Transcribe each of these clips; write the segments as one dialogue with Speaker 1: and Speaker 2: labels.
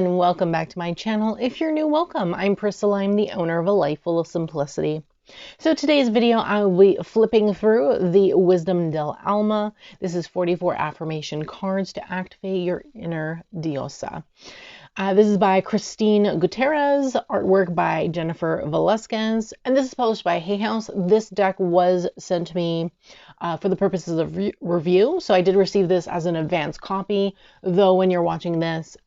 Speaker 1: and welcome back to my channel. If you're new, welcome. I'm Priscilla. I'm the owner of A Life Full of Simplicity. So today's video, I will be flipping through the Wisdom del Alma. This is 44 affirmation cards to activate your inner diosa. This is by Christine Gutierrez, artwork by Jennifer Velasquez, and this is published by Hay House. This deck was sent to me for the purposes of review, so I did receive this as an advanced copy, though when you're watching this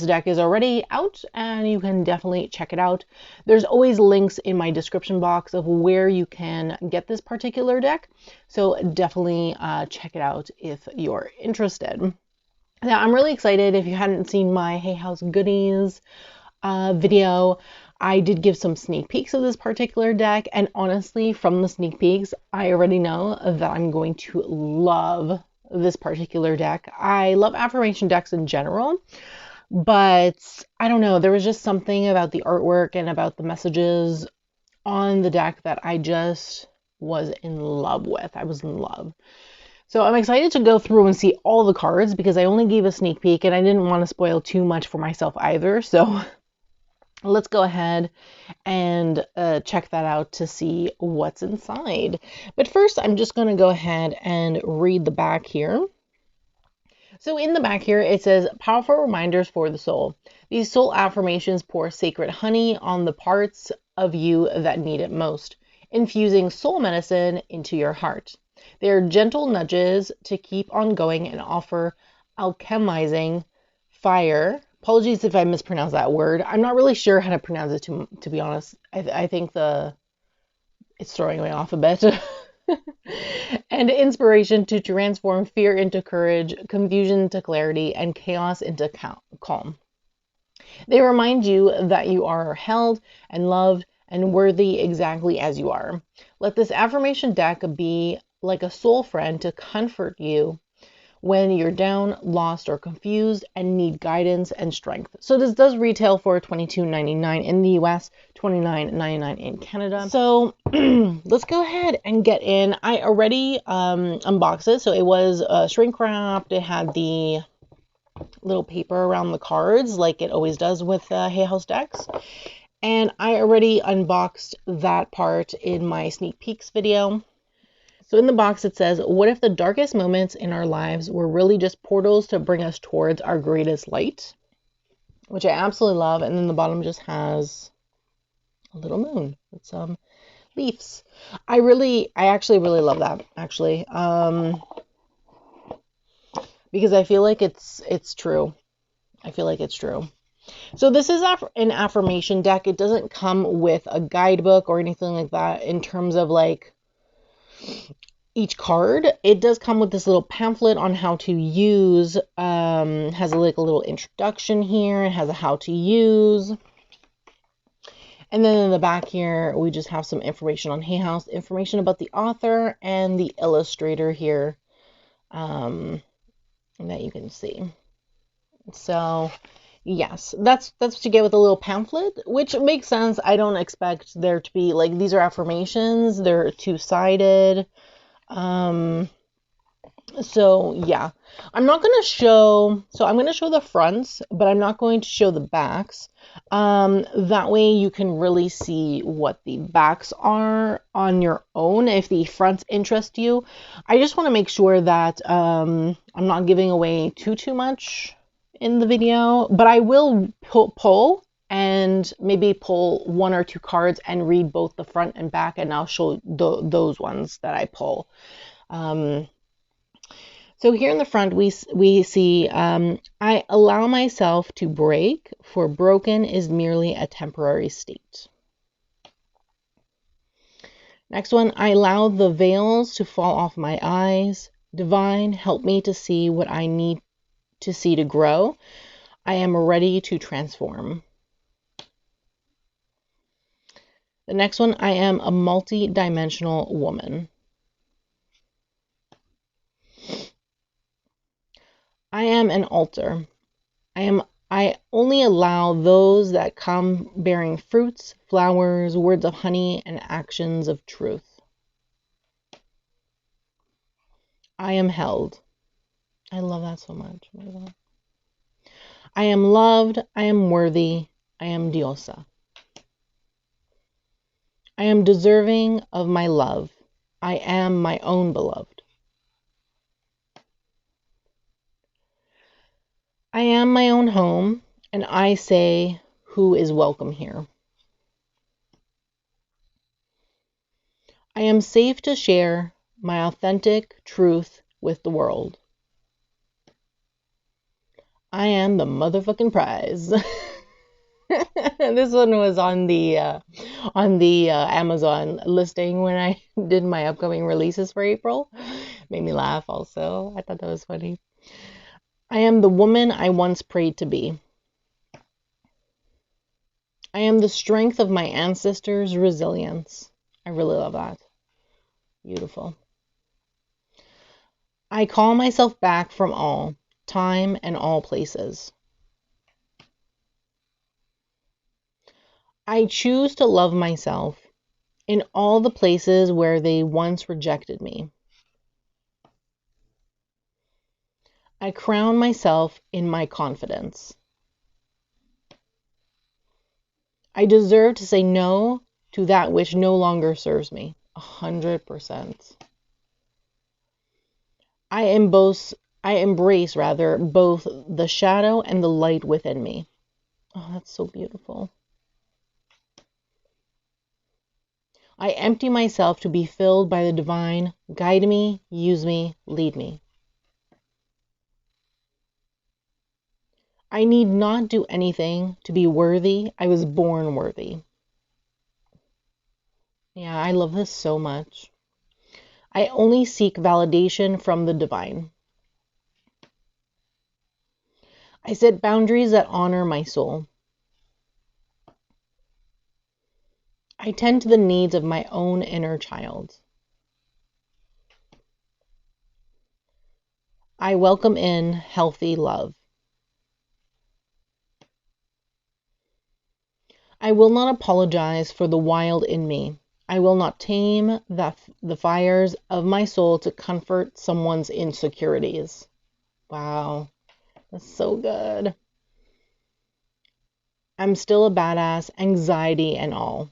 Speaker 1: deck is already out and you can definitely check it out. There's always links in my description box of where you can get this particular deck, so definitely check it out if you're interested. Now, I'm really excited. If you hadn't seen my Hay House goodies video, I did give some sneak peeks of this particular deck, and honestly, from the sneak peeks, I already know that I'm going to love this particular deck. I love affirmation decks in general, but I don't know, there was just something about the artwork and about the messages on the deck that I just was in love with. I was in love. So I'm excited to go through and see all the cards because I only gave a sneak peek and I didn't want to spoil too much for myself either. So let's go ahead and check that out to see what's inside. But first, I'm just going to go ahead and read the back here. So in the back here, it says, powerful reminders for the soul. These soul affirmations pour sacred honey on the parts of you that need it most, infusing soul medicine into your heart. They are gentle nudges to keep on going and offer alchemizing fire. Apologies if I mispronounce that word. I'm not really sure how to pronounce it, to be honest. I think it's throwing me off a bit. And inspiration to transform fear into courage, confusion into clarity, and chaos into calm. They remind you that you are held and loved and worthy exactly as you are. Let this affirmation deck be like a soul friend to comfort you when you're down, lost, or confused and need guidance and strength. So this does retail for $22.99 in the US, $29.99 in Canada. So let's go ahead and get in. I already unboxed it. So it was shrink wrapped. It had the little paper around the cards like it always does with Hay House decks. And I already unboxed that part in my sneak peeks video. So in the box it says, what if the darkest moments in our lives were really just portals to bring us towards our greatest light? Which I absolutely love. And then the bottom just has a little moon with some leaves. I actually really love that, actually. Because I feel like it's true. I feel like it's true. So this is an affirmation deck. It doesn't come with a guidebook or anything like that in terms of like each card. It does come with this little pamphlet on how to use, has like a little introduction here. It has a how to use. And then in the back here, we just have some information on Hay House, information about the author and the illustrator here, that you can see. So yes, that's what you get with a little pamphlet, which makes sense. I don't expect there to be like, these are affirmations, they're two-sided. So yeah, I'm going to show the fronts, but I'm not going to show the backs. That way you can really see what the backs are on your own if the fronts interest you. I just want to make sure that I'm not giving away too much in the video, but I will pull and maybe pull one or two cards and read both the front and back, and I'll show those ones that I pull. So here in the front, we see, I allow myself to break, for broken is merely a temporary state. Next one, I allow the veils to fall off my eyes. Divine, help me to see what I need to see to grow. I am ready to transform. The next one, I am a multi-dimensional woman. I am an altar. I only allow those that come bearing fruits, flowers, words of honey, and actions of truth. I am held. I love that so much. Oh my God. I am loved. I am worthy. I am diosa. I am deserving of my love. I am my own beloved. I am my own home, and I say who is welcome here. I am safe to share my authentic truth with the world. I am the motherfucking prize. This one was on the Amazon listing when I did my upcoming releases for April. Made me laugh also. I thought that was funny. I am the woman I once prayed to be. I am the strength of my ancestors' resilience. I really love that. Beautiful. I call myself back from all time and all places. I choose to love myself in all the places where they once rejected me. I crown myself in my confidence. I deserve to say no to that which no longer serves me. 100%. I embrace both the shadow and the light within me. Oh, that's so beautiful. I empty myself to be filled by the divine. Guide me, use me, lead me. I need not do anything to be worthy. I was born worthy. Yeah, I love this so much. I only seek validation from the divine. I set boundaries that honor my soul. I tend to the needs of my own inner child. I welcome in healthy love. I will not apologize for the wild in me. I will not tame the fires of my soul to comfort someone's insecurities. Wow, that's so good. I'm still a badass, anxiety and all.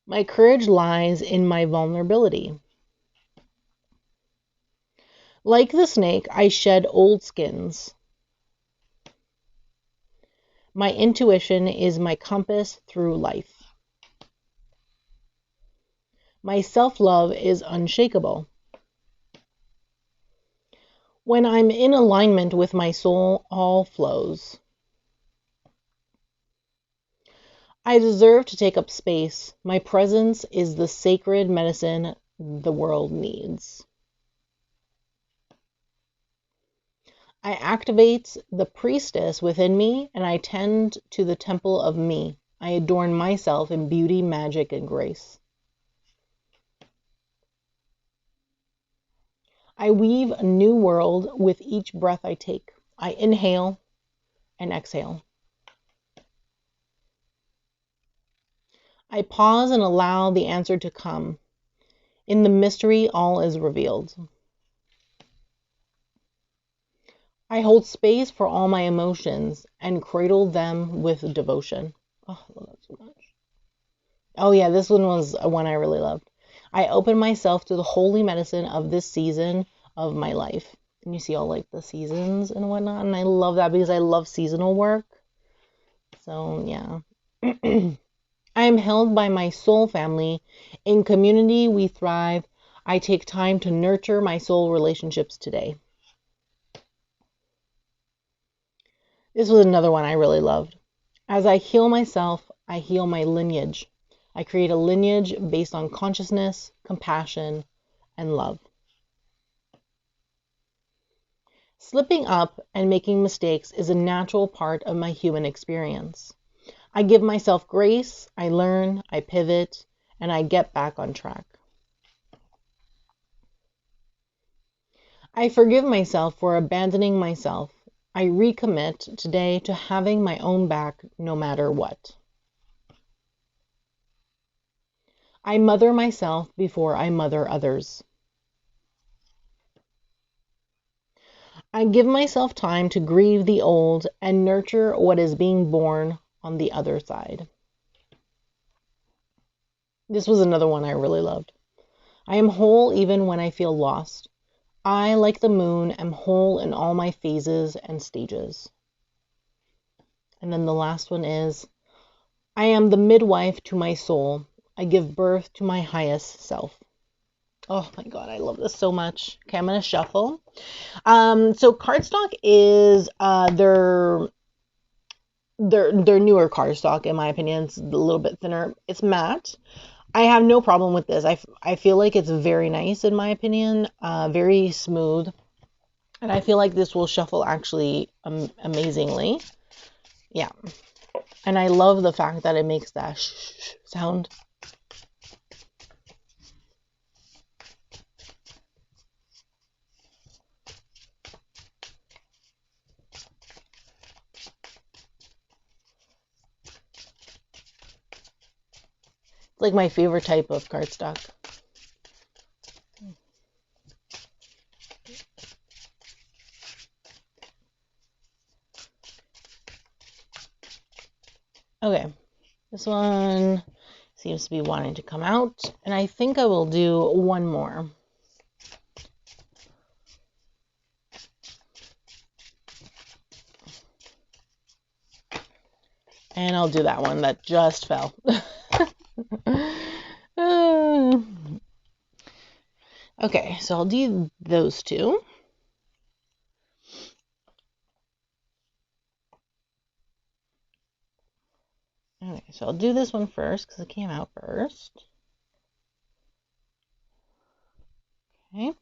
Speaker 1: My courage lies in my vulnerability. Like the snake, I shed old skins. My intuition is my compass through life. My self-love is unshakable. When I'm in alignment with my soul, all flows. I deserve to take up space. My presence is the sacred medicine the world needs. I activate the priestess within me and I tend to the temple of me. I adorn myself in beauty, magic, and grace. I weave a new world with each breath I take. I inhale and exhale. I pause and allow the answer to come. In the mystery, all is revealed. I hold space for all my emotions and cradle them with devotion. Oh, I love that so much. Oh yeah, this one was one I really loved. I open myself to the holy medicine of this season of my life. And you see all like the seasons and whatnot. And I love that because I love seasonal work. So yeah. I am held by my soul family. In community, we thrive. I take time to nurture my soul relationships today. This was another one I really loved. As I heal myself, I heal my lineage. I create a lineage based on consciousness, compassion, and love. Slipping up and making mistakes is a natural part of my human experience. I give myself grace, I learn, I pivot, and I get back on track. I forgive myself for abandoning myself. I recommit today to having my own back no matter what. I mother myself before I mother others. I give myself time to grieve the old and nurture what is being born on the other side. This was another one I really loved. I am whole even when I feel lost. I, like the moon, am whole in all my phases and stages. And then the last one is, I am the midwife to my soul. I give birth to my highest self. Oh my God, I love this so much. Okay, I'm going to shuffle. So Cardstock is their newer cardstock, in my opinion. It's a little bit thinner. It's matte. I have no problem with this. I feel like it's very nice, in my opinion. Very smooth. And I feel like this will shuffle actually amazingly. Yeah. And I love the fact that it makes that shh sound. It's like my favorite type of cardstock. Okay, this one seems to be wanting to come out, and I think I will do one more. And I'll do that one that just fell. Okay, so I'll do those two. Okay, so I'll do this one first because it came out first. Okay,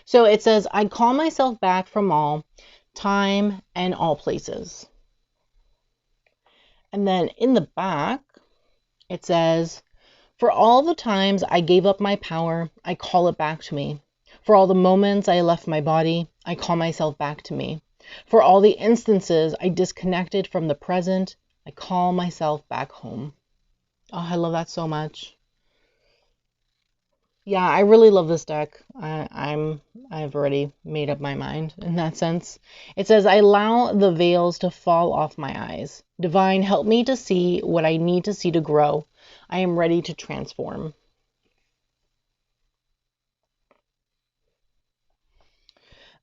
Speaker 1: so it says, I call myself back from all time and all places. And then in the back, it says, for all the times I gave up my power, I call it back to me. For all the moments I left my body, I call myself back to me. For all the instances I disconnected from the present, I call myself back home. Oh, I love that so much. Yeah, I really love this deck. I've already made up my mind in that sense. It says, I allow the veils to fall off my eyes. Divine, help me to see what I need to see to grow. I am ready to transform.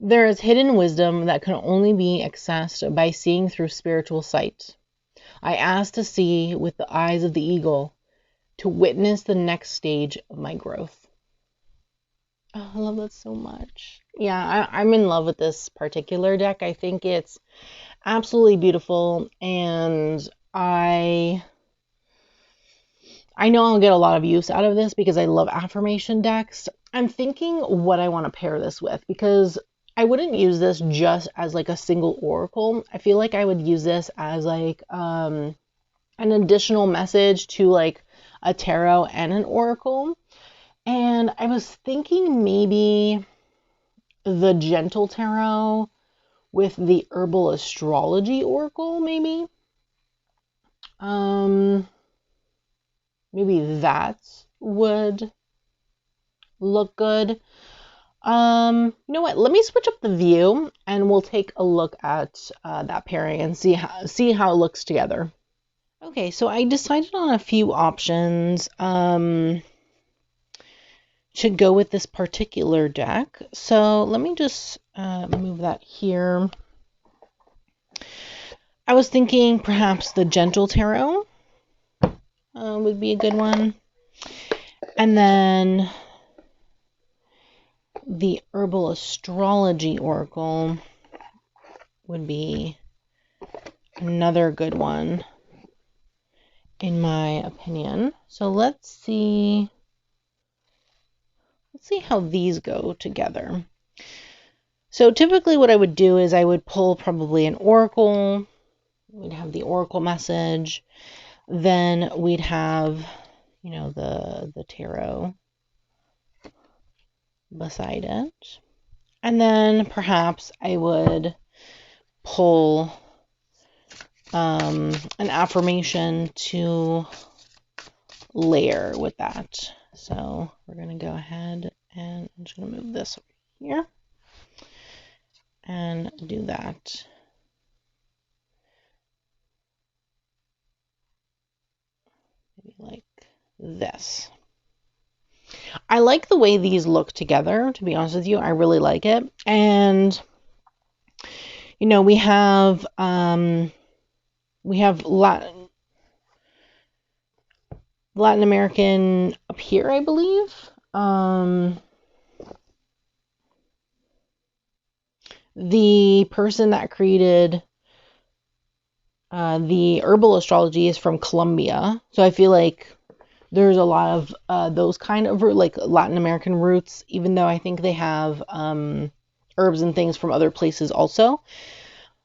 Speaker 1: There is hidden wisdom that can only be accessed by seeing through spiritual sight. I ask to see with the eyes of the eagle, to witness the next stage of my growth. Oh, I love that so much. Yeah, I'm in love with this particular deck. I think it's absolutely beautiful, and I know I'll get a lot of use out of this because I love affirmation decks. I'm thinking what I want to pair this with, because I wouldn't use this just as like a single oracle. I feel like I would use this as like an additional message to like a tarot and an oracle. And I was thinking maybe the Gentle Tarot with the Herbal Astrology Oracle, maybe. Maybe that would look good. You know what? Let me switch up the view and we'll take a look at that pairing and see how it looks together. Okay, so I decided on a few options to go with this particular deck. So let me just move that here. I was thinking perhaps the Gentle Tarot would be a good one. And then the Herbal Astrology Oracle would be another good one, in my opinion. So let's see how these go together. So typically what I would do is I would pull probably an oracle. We'd have the oracle message. Then we'd have, you know, the tarot beside it. And then perhaps I would pull an affirmation to layer with that. So we're going to go ahead and I'm just going to move this over here. and do that. Maybe like this. I like the way these look together, to be honest with you. I really like it. And you know, we have Latin American up here, I believe. The person that created the herbal astrology is from Colombia. So I feel like there's a lot of those kind of like Latin American roots, even though I think they have herbs and things from other places also.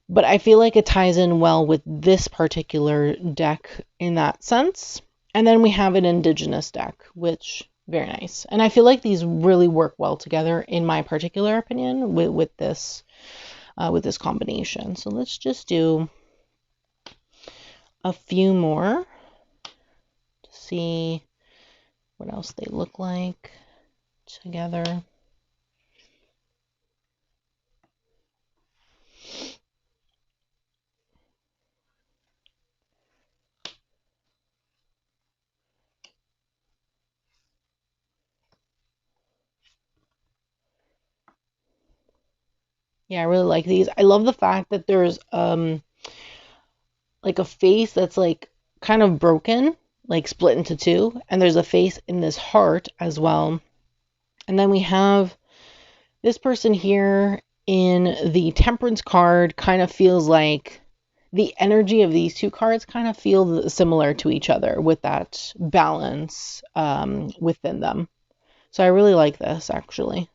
Speaker 1: But I feel like it ties in well with this particular deck in that sense. And then we have an indigenous deck, which very nice. And I feel like these really work well together, in my particular opinion, with this combination. So let's just do a few more to see what else they look like together. Yeah, I really like these. I love the fact that there's like a face that's like kind of broken, like split into two, and there's a face in this heart as well. And then we have this person here in the Temperance card. Kind of feels like the energy of these two cards kind of feel similar to each other with that balance within them. So I really like this, actually.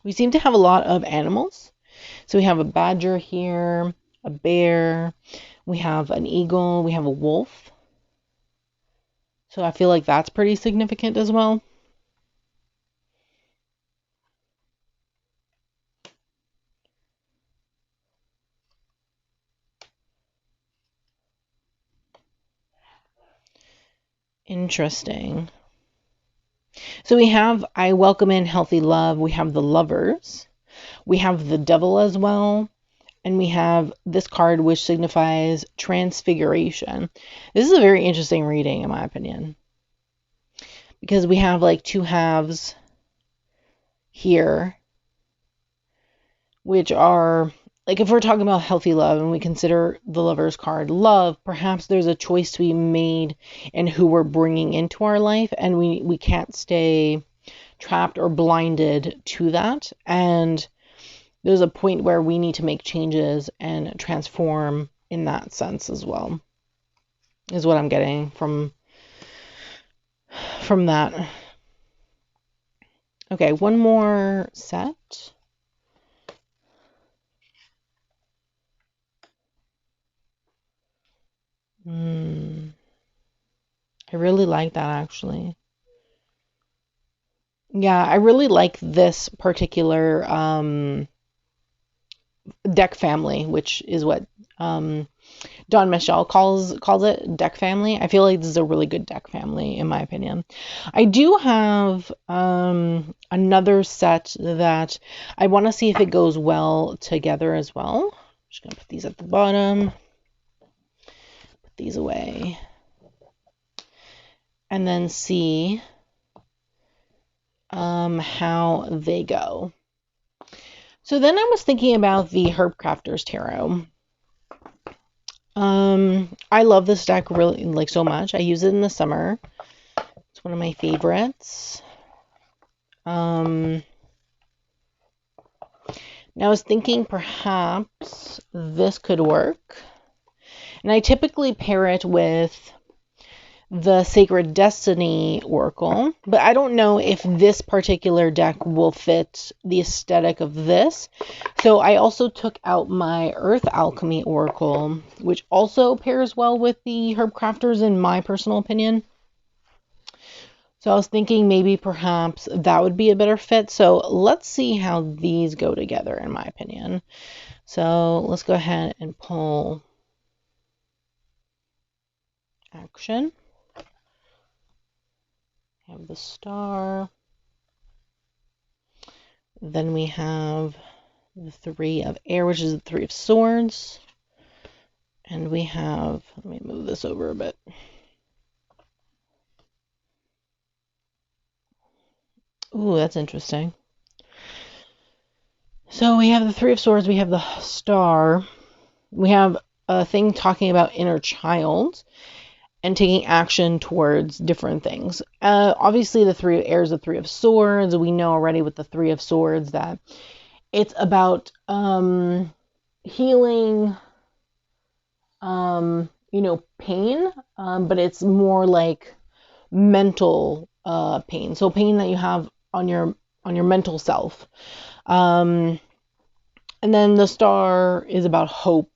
Speaker 1: We seem to have a lot of animals. So we have a badger here, a bear, we have an eagle, we have a wolf. So I feel like that's pretty significant as well. Interesting. So we have I welcome in healthy love. We have the lovers. We have the devil as well. And we have this card, which signifies transfiguration. This is a very interesting reading, in my opinion, because we have like two halves here, which are like, if we're talking about healthy love and we consider the Lover's card love, perhaps there's a choice to be made in who we're bringing into our life, and we can't stay trapped or blinded to that. And there's a point where we need to make changes and transform in that sense as well, is what I'm getting from that. Okay, one more set. I really like that, actually. Yeah, I really like this particular deck family, which is what Don Michel calls it, deck family. I feel like this is a really good deck family, in my opinion. I do have another set that I want to see if it goes well together as well. I'm just going to put these at the bottom, put these away, and then see how they go. So then I was thinking about the Herb Crafters Tarot. I love this deck really, like, so much. I use it in the summer. It's one of my favorites. Now I was thinking perhaps this could work. And I typically pair it with the Sacred Destiny Oracle, but I don't know if this particular deck will fit the aesthetic of this. So I also took out my Earth Alchemy Oracle, which also pairs well with the Herb Crafters, in my personal opinion. So I was thinking maybe perhaps that would be a better fit. So let's see how these go together, in my opinion. So let's go ahead and pull action. We have the star. Then we have the Three of Air, which is the Three of Swords. And we have, let me move this over a bit. Ooh, that's interesting. So we have the Three of Swords, we have the star. We have a thing talking about inner child and taking action towards different things. Obviously, the Three of Air is the Three of Swords. We know already with the Three of Swords that it's about healing, pain, but it's more like mental pain. So pain that you have on your mental self. And then the star is about hope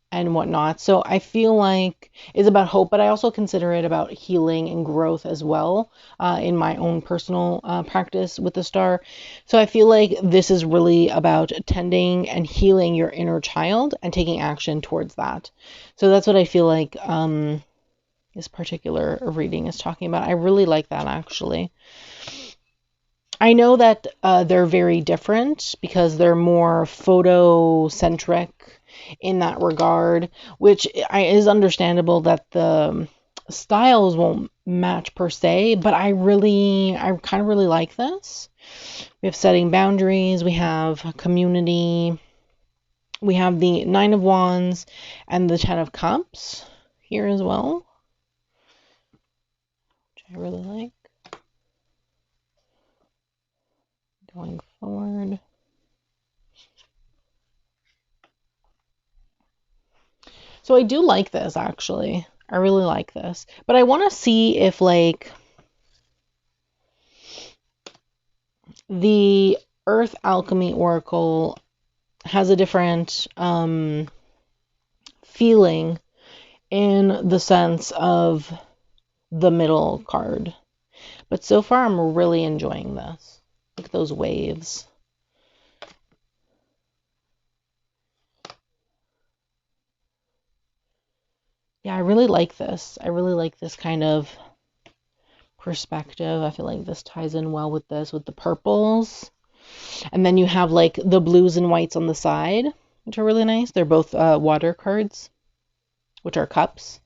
Speaker 1: and whatnot. So I feel like it's about hope, but I also consider it about healing and growth as well in my own personal practice with the star. So I feel like this is really about tending and healing your inner child and taking action towards that. So that's what I feel like this particular reading is talking about. I really like that, actually. I know that they're very different because they're more photo-centric in that regard, which is understandable that the styles won't match per se, but I kind of really like this. We have setting boundaries, we have community, we have the Nine of Wands and the Ten of Cups here as well, which I really like. Going forward. So I do like this, actually. I really like this. But I want to see if, like, the Earth Alchemy Oracle has a different feeling in the sense of the middle card. But so far, I'm really enjoying this. Look at those waves. Yeah, I really like this. I really like this kind of perspective. I feel like this ties in well with this, with the purples. And then you have like the blues and whites on the side, which are really nice. They're both water cards, which are cups.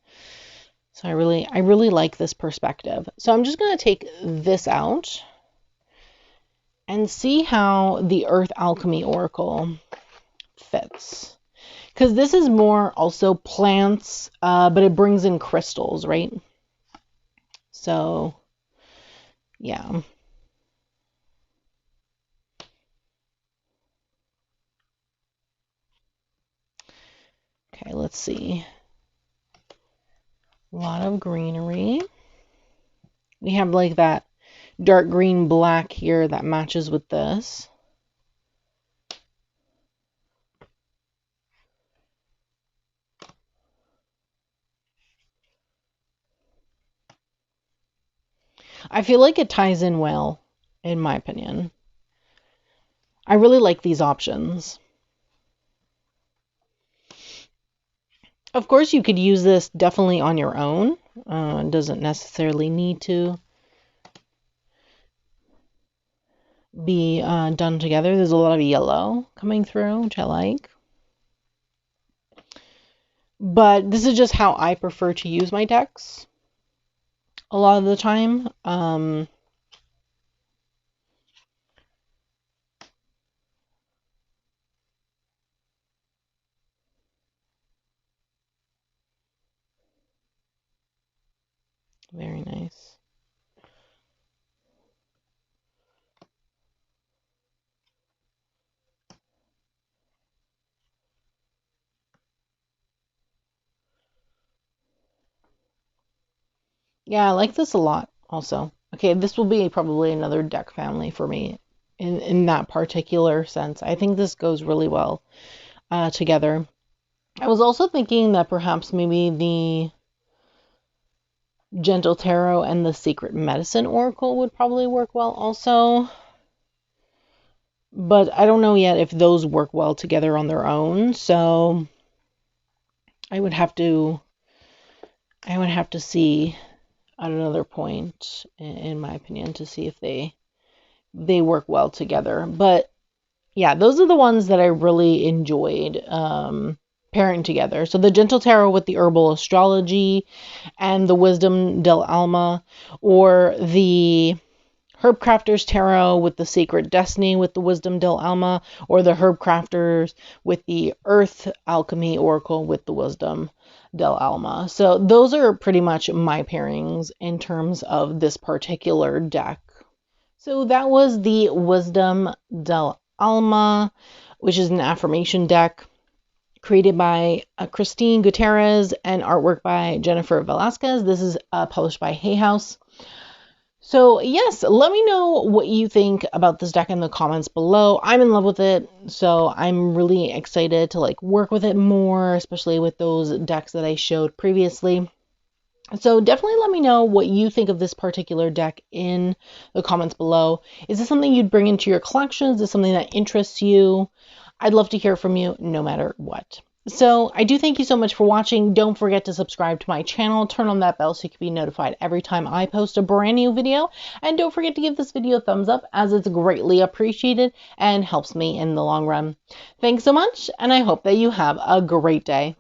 Speaker 1: So I really like this perspective. So I'm just going to take this out and see how the Earth Alchemy Oracle fits. Because this is more also plants, but it brings in crystals, right? So, yeah. Okay, let's see. A lot of greenery. We have like that dark green black here that matches with this. I feel like it ties in well, in my opinion. I really like these options. Of course, you could use this definitely on your own. It doesn't necessarily need to be done together. There's a lot of yellow coming through, which I like. But this is just how I prefer to use my decks a lot of the time. Very nice. Yeah, I like this a lot also. Okay, this will be probably another deck family for me in that particular sense. I think this goes really well together. I was also thinking that perhaps maybe the Gentle Tarot and the Secret Medicine Oracle would probably work well also. But I don't know yet if those work well together on their own, so I would have to I would have to see at another point, in my opinion, to see if they work well together. But yeah, those are the ones that I really enjoyed pairing together. So the Gentle Tarot with the Herbal Astrology and the Wisdom del Alma, or the Herb Crafters Tarot with the Sacred Destiny with the Wisdom del Alma, or the Herb Crafters with the Earth Alchemy Oracle with the Wisdom del Alma. So those are pretty much my pairings in terms of this particular deck. So that was the Wisdom del Alma, which is an affirmation deck created by Christine Gutierrez and artwork by Jennifer Velasquez. This is published by Hay House. So yes, let me know what you think about this deck in the comments below. I'm in love with it, so I'm really excited to like work with it more, especially with those decks that I showed previously. So definitely let me know what you think of this particular deck in the comments below. Is this something you'd bring into your collection? Is this something that interests you? I'd love to hear from you no matter what. So I do thank you so much for watching. Don't forget to subscribe to my channel. Turn on that bell so you can be notified every time I post a brand new video. And don't forget to give this video a thumbs up, as it's greatly appreciated and helps me in the long run. Thanks so much, and I hope that you have a great day.